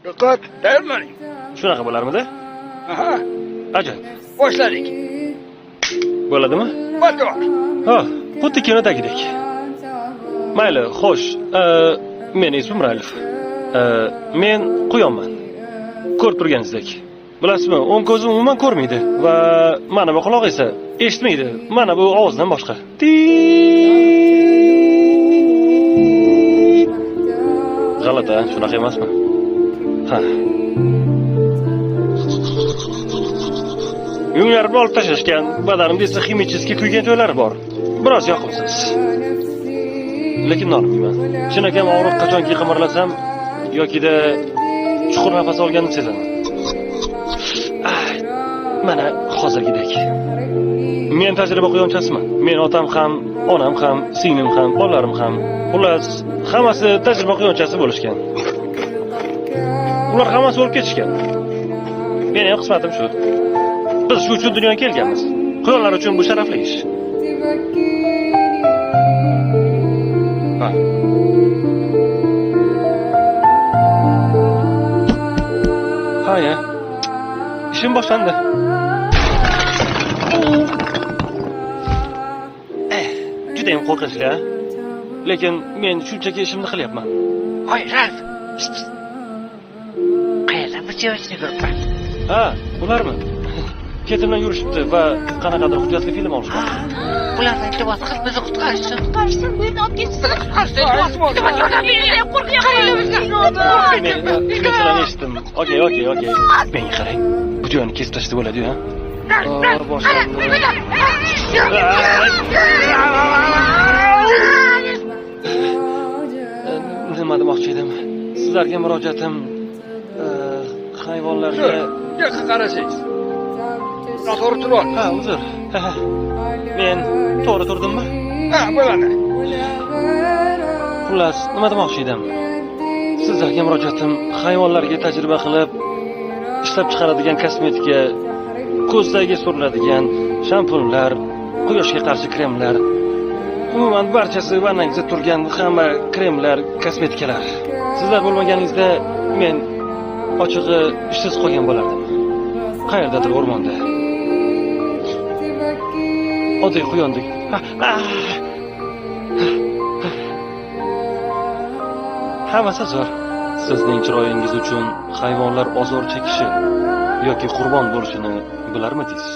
Diqqat, tayyorlaning. Shunaqa bo'larmidi? Aha, Ajoyib. boshladik. Bo'ladimi? Motor. Ha, xuddi kinodagidek. Mayli, xo'sh. Men ismim Ralif. Men quyonman. Ko'rib turganingizdek. Bilasizmi, o'ng ko'zim umuman ko'rmaydi va mana bu quloq esa eshitmaydi. Mana bu ovozdan boshqa. G'alati, shunaqa emasmi? Ha. Yunglarimni olib tashlashgan, badanimda esa ximichески kuygan joylari bor. Biroz yoqimsiz. Lekin nolimayman. Chinakam og'riq qachonki qimirlasam yokida chuqur nafas olganimni sezaman. Mana hozirgidek. Men tajriba quyonchasiman. Men otam ham, onam ham, singlim ham, bolalarim ham, xullas, hammasi tajriba quyonchasi bo'lishgan. Ular hammasi o'lib ketishgan. Meni ham qismatim shu. Biz shu uchun dunyoga kelganmiz. Quyonlar uchun bu sharafli ish. Ha. Haya. İşim boshlandi. Juda ham qo'rqinchli, ha? Lekin men shunchaki ishimni qilyapman. Hoy, Ralf. Qayerda bu sevishni ko'ribman? Ha, ularmi? Ketimdan yurishibdi va qanaqadir hujjatli film olishmoqchi. Bularni iltimos qil, bizni qutqarishsin. Qutqarishsin, bu yerni olib ketsin. Qutqarishsin, Men sizlarni eshitdim. Okey. Menga qarang. Bu joyni kesib tashlab bo'ladi-ku, ha? Nima demoqchi edim? Sizlarga murojaatim hayvonlarga Yo'q, qarasangiz. Noto'g'ri turib. Ha, uzr. Men to'g'ri turdimmi? Ha, bo'ladi. Xullas, nima demoqchi edim? Sizlarga murojaatim hayvonlarga tajriba qilib ishlab chiqaradigan kosmetika, ko'zdagi suriladigan shampunlar, quyoshga qarshi kremlar, umuman barchasi vannangizda turgan hamma kremlar, kosmetikalar. Sizlar bo'lmaganingizda men ochig'i ishsiz qolgan bo'lardim. Qayerdadir o'rmonda. Oddiy quyondek. Hammasi zo'r. Sizning chiroyingiz uchun hayvonlar ozor chekishi yoki qurbon bo'lishini bilarmidingiz?